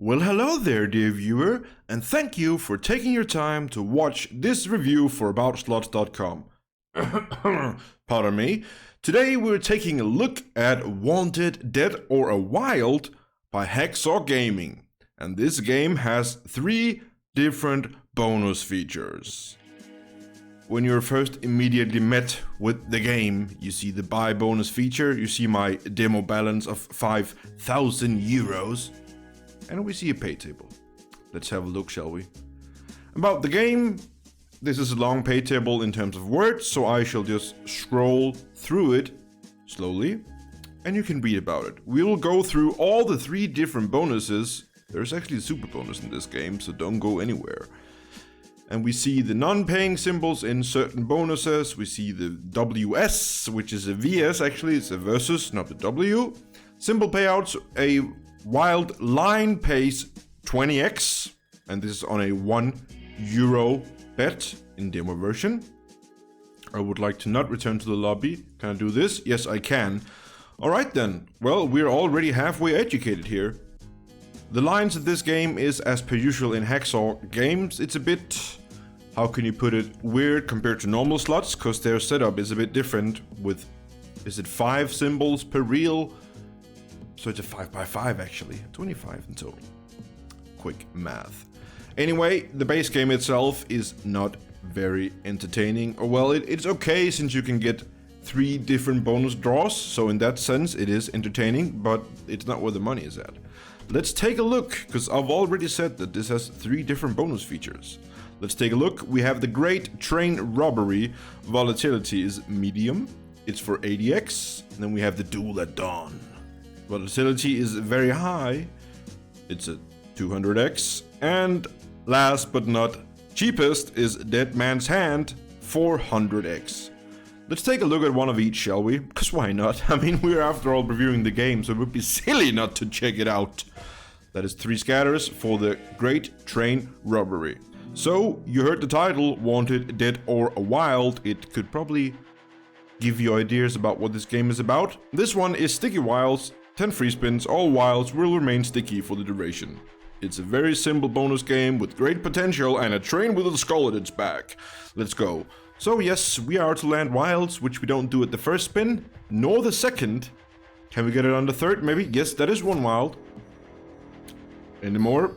Well, hello there, dear viewer, and thank you for taking your time to watch this review for AboutSlots.com. Pardon me. Today we're taking a look at Wanted, Dead or Wild by Hacksaw Gaming, and this game has 3 different bonus features. When you're first immediately met with the game, you see the buy bonus feature, you see my demo balance of 5,000 euros. And we see a pay table. Let's have a look, shall we? About the game, this is a long pay table in terms of words, so I shall just scroll through it slowly, and you can read about it. We'll go through all the 3 different bonuses. There's actually a super bonus in this game, so don't go anywhere. And we see the non-paying symbols in certain bonuses. We see the WS, which is a VS, actually, it's a versus, not the W. Simple payouts, a Wild line pays 20x, and this is on a €1 bet in demo version. I would like to not return to the lobby. Can I do this? Yes, I can. Alright then. Well, we're already halfway educated here. The lines of this game is as per usual in Hacksaw games. It's a bit, how can you put it, weird compared to normal slots, because their setup is a bit different with, is it 5 symbols per reel? So it's a 5x5 actually, 25 in total. Quick math. Anyway, the base game itself is not very entertaining. Well, it's okay since you can get 3 different bonus draws. So in that sense, it is entertaining, but it's not where the money is at. Let's take a look, because I've already said that this has 3 different bonus features. Let's take a look. We have the Great Train Robbery. Volatility is medium. It's for 80x. And then we have the Duel at Dawn. Volatility is very high, it's a 200x, and last but not cheapest is Dead Man's Hand, 400x. Let's take a look at one of each, shall we? Because why not? I mean, we're after all reviewing the game, so it would be silly not to check it out. That is 3 scatters for the Great Train Robbery. So, you heard the title, Wanted, Dead or Wild. It could probably give you ideas about what this game is about. This one is sticky wilds. 10 free spins, all wilds will remain sticky for the duration. It's a very simple bonus game with great potential and a train with a skull at its back. Let's go. So yes, we are to land wilds, which we don't do at the first spin, nor the second. Can we get it on the third, maybe? Yes, that is 1 wild. Any more?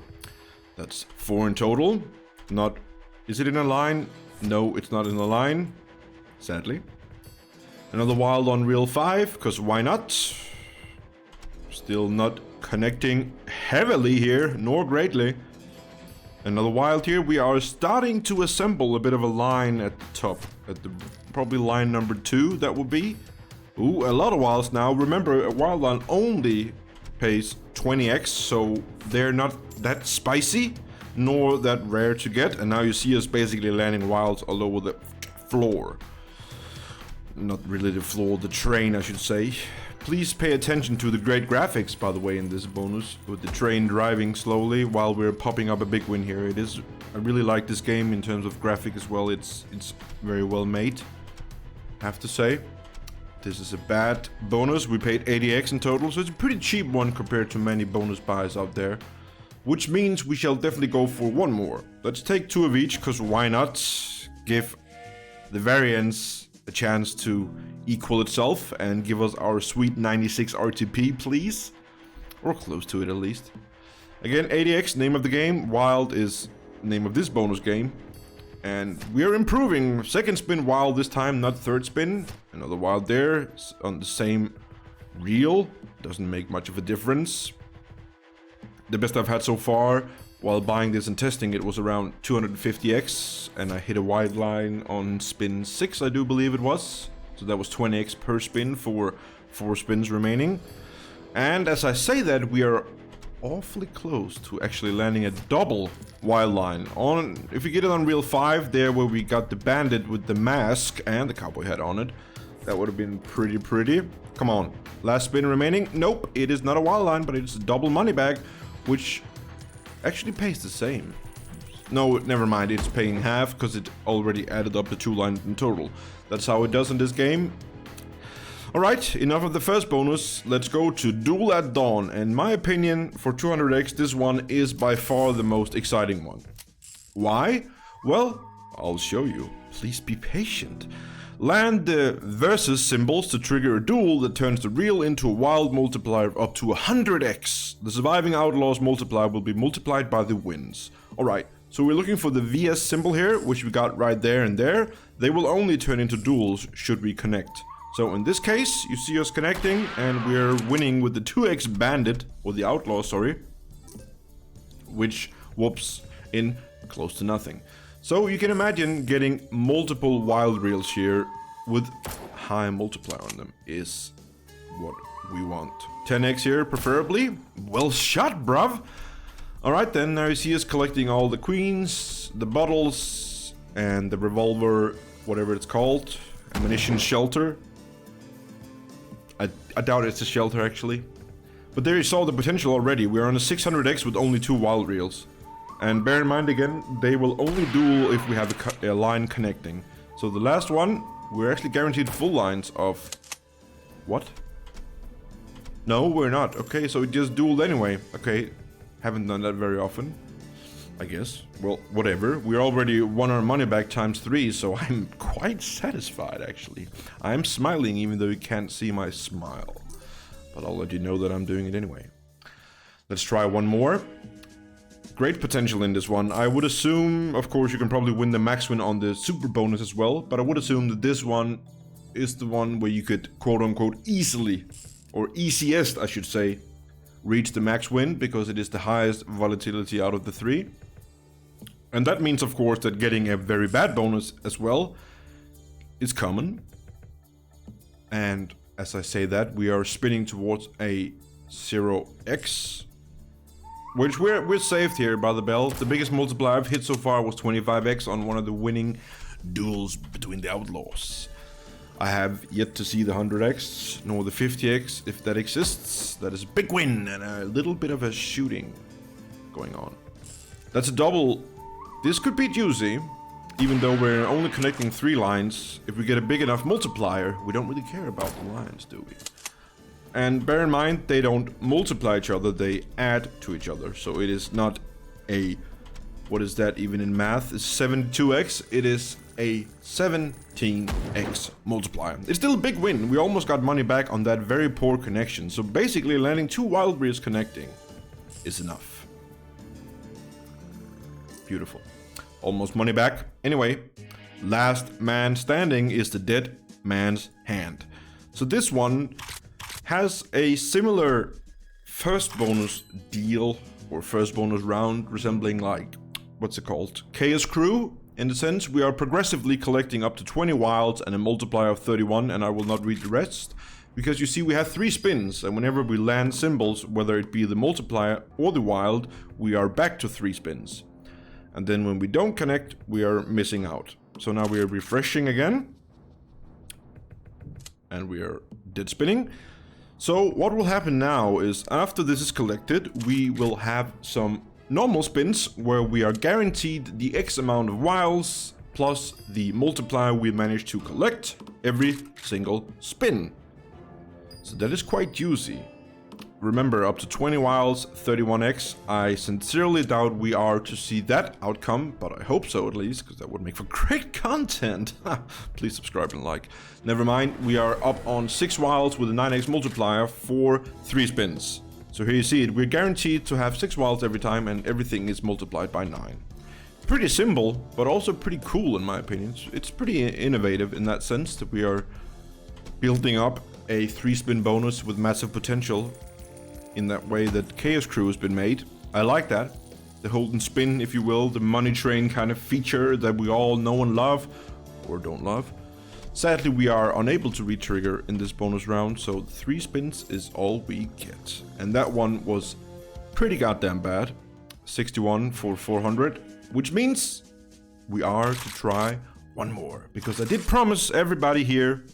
That's 4 in total. Not... Is it in a line? No, it's not in a line. Sadly. Another wild on reel 5, because why not? Still not connecting heavily here, nor greatly. Another wild here. We are starting to assemble a bit of a line at the top. At the probably line number 2, that would be. Ooh, a lot of wilds now. Remember, a wild line only pays 20x, so they're not that spicy, nor that rare to get. And now you see us basically landing wilds all over the floor. Not really the floor, the train, I should say. Please pay attention to the great graphics, by the way, in this bonus, with the train driving slowly while we're popping up a big win here. It is, I really like this game in terms of graphic as well. It's very well made, I have to say. This is a bad bonus. We paid 80x in total, so it's a pretty cheap one compared to many bonus buys out there. Which means we shall definitely go for 1 more. Let's take 2 of each, because why not? Give the variance a chance to equal itself and give us our sweet 96 RTP, please. Or close to it at least. Again, 80x, name of the game. Wild is name of this bonus game. And we are improving. Second spin wild this time, not third spin. Another wild there on the same reel. Doesn't make much of a difference. The best I've had so far while buying this and testing it was around 250x, and I hit a wide line on spin 6, I do believe it was. So that was 20x per spin for 4 spins remaining. And as I say that, we are awfully close to actually landing a double wild line. On, if we get it on reel 5, there where we got the bandit with the mask and the cowboy hat on it, that would have been pretty. Come on, last spin remaining. Nope, it is not a wild line, but it's a double money bag, which actually pays the same. No, never mind, it's paying half because it already added up the 2 lines in total. That's how it does in this game. Alright, enough of the first bonus. Let's go to Duel at Dawn. In my opinion, for 200x, this one is by far the most exciting one. Why? Well, I'll show you. Please be patient. Land the versus symbols to trigger a duel that turns the real into a wild multiplier of up to 100x. The surviving outlaws multiplier will be multiplied by the wins. Alright, so we're looking for the VS symbol here, which we got right there and there. They will only turn into duels should we connect. So in this case, you see us connecting and we're winning with the 2x bandit, or the outlaw, sorry, which whoops in close to nothing. So you can imagine getting multiple wild reels here with high multiplier on them is what we want. 10x here preferably. Well shot, bruv. Alright then, now you see us collecting all the queens, the bottles, and the revolver, whatever it's called, ammunition shelter. I doubt it's a shelter actually. But there you saw the potential already. We're on a 600x with only 2 wild reels. And bear in mind again, they will only duel if we have a line connecting. So the last one, we're actually guaranteed full lines of... What? No, we're not. Okay, so it just dueled anyway. Okay, haven't done that very often, I guess. Well, whatever. We already won our money back times 3, so I'm quite satisfied actually. I'm smiling even though you can't see my smile. But I'll let you know that I'm doing it anyway. Let's try one more. Great potential in this one. I would assume, of course, you can probably win the max win on the super bonus as well, but I would assume that this one is the one where you could quote-unquote easily, or easiest I should say, reach the max win, because it is the highest volatility out of the 3. And that means, of course, that getting a very bad bonus as well is common. And as I say that, we are spinning towards a 0x, which we're saved here by the bell. The biggest multiplier I've hit so far was 25x on one of the winning duels between the outlaws. I have yet to see the 100x, nor the 50x, if that exists. That is a big win and a little bit of a shooting going on. That's a double. This could be juicy, even though we're only connecting 3 lines. If we get a big enough multiplier, we don't really care about the lines, do we? And bear in mind, they don't multiply each other, they add to each other. So it is not a, what is that even in math? It's 72x, it is a 17x multiplier. It's still a big win. We almost got money back on that very poor connection. So basically landing 2 wild reels connecting is enough. Beautiful. Almost money back. Anyway, last man standing is the dead man's hand. So this one has a similar first bonus deal, or first bonus round, resembling like, what's it called? Chaos Crew. In the sense, we are progressively collecting up to 20 wilds and a multiplier of 31, and I will not read the rest. Because you see, we have 3 spins, and whenever we land symbols, whether it be the multiplier or the wild, we are back to 3 spins. And then when we don't connect, we are missing out. So now we are refreshing again. And we are dead spinning. So what will happen now is, after this is collected, we will have some normal spins where we are guaranteed the X amount of wilds plus the multiplier we managed to collect every single spin. So that is quite juicy. Remember, up to 20 wilds, 31x. I sincerely doubt we are to see that outcome, but I hope so at least, because that would make for great content. Please subscribe and like. Never mind, we are up on 6 wilds with a 9x multiplier for 3 spins. So here you see it, we're guaranteed to have 6 wilds every time, and everything is multiplied by 9. Pretty simple, but also pretty cool in my opinion. It's pretty innovative in that sense, that we are building up a 3-spin bonus with massive potential in that way that Chaos Crew has been made. I like that. The hold and spin, if you will, the money train kind of feature that we all know and love, or don't love. Sadly, we are unable to re-trigger in this bonus round, so 3 spins is all we get. And that one was pretty goddamn bad. 61 for 400, which means we are to try one more. Because I did promise everybody here,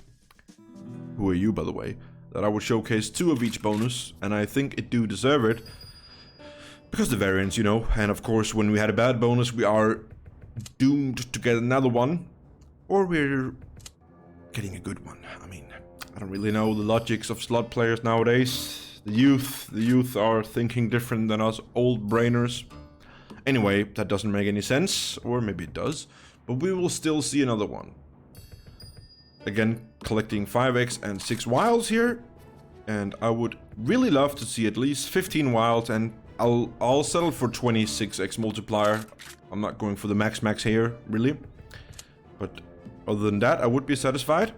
who are you by the way, that I would showcase 2 of each bonus, and I think it do deserve it. Because the variance, you know, and of course when we had a bad bonus we are doomed to get another one. Or we're getting a good one. I mean, I don't really know the logics of slot players nowadays. The youth are thinking different than us old brainers. Anyway, that doesn't make any sense, or maybe it does, but we will still see another one. Again, collecting 5x and 6 wilds here, and I would really love to see at least 15 wilds, and I'll settle for 26x multiplier. I'm not going for the max here, really. But other than that, I would be satisfied.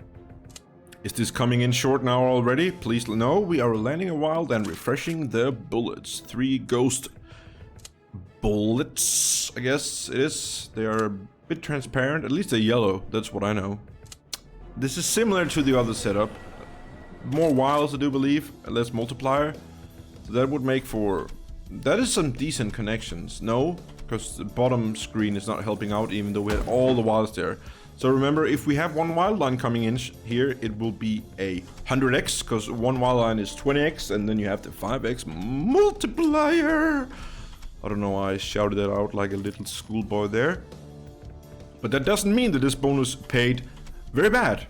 Is this coming in short now already? Please no, we are landing a wild and refreshing the bullets. 3 ghost bullets, I guess it is. They are a bit transparent, at least they're yellow, that's what I know. This is similar to the other setup. More wilds, I do believe, and less multiplier. So that would make for... That is some decent connections. No, because the bottom screen is not helping out even though we had all the wilds there. So remember, if we have one wild line coming in here, it will be a 100x, because one wild line is 20x, and then you have the 5x multiplier. I don't know why I shouted that out like a little schoolboy there. But that doesn't mean that this bonus paid very bad.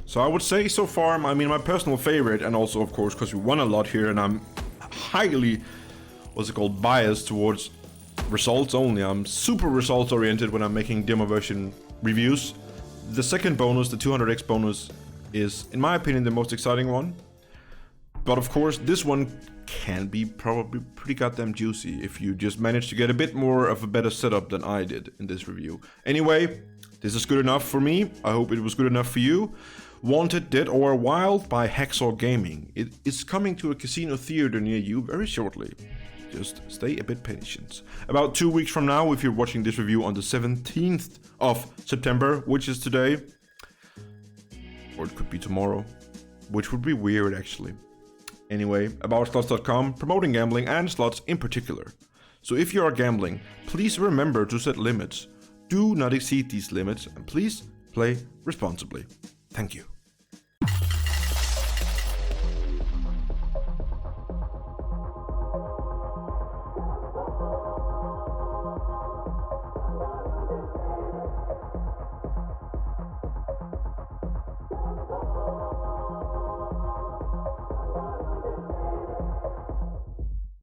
So I would say so far, I mean, my personal favorite, and also of course because we won a lot here and I'm highly, what's it called, biased towards results only. I'm super results oriented when I'm making demo version reviews. The second bonus, the 200x bonus, is in my opinion the most exciting one. But of course this one can be probably pretty goddamn juicy if you just manage to get a bit more of a better setup than I did in this review. Anyway, this is good enough for me. I hope it was good enough for you. Wanted, Dead or Wild by Hacksaw Gaming. It is coming to a casino theater near you very shortly. Just stay a bit patient. About 2 weeks from now, if you're watching this review on the 17th of September, which is today, or it could be tomorrow, which would be weird actually. Anyway, AboutSlots.com, promoting gambling and slots in particular. So if you are gambling, please remember to set limits. Do not exceed these limits, and please play responsibly. Thank you.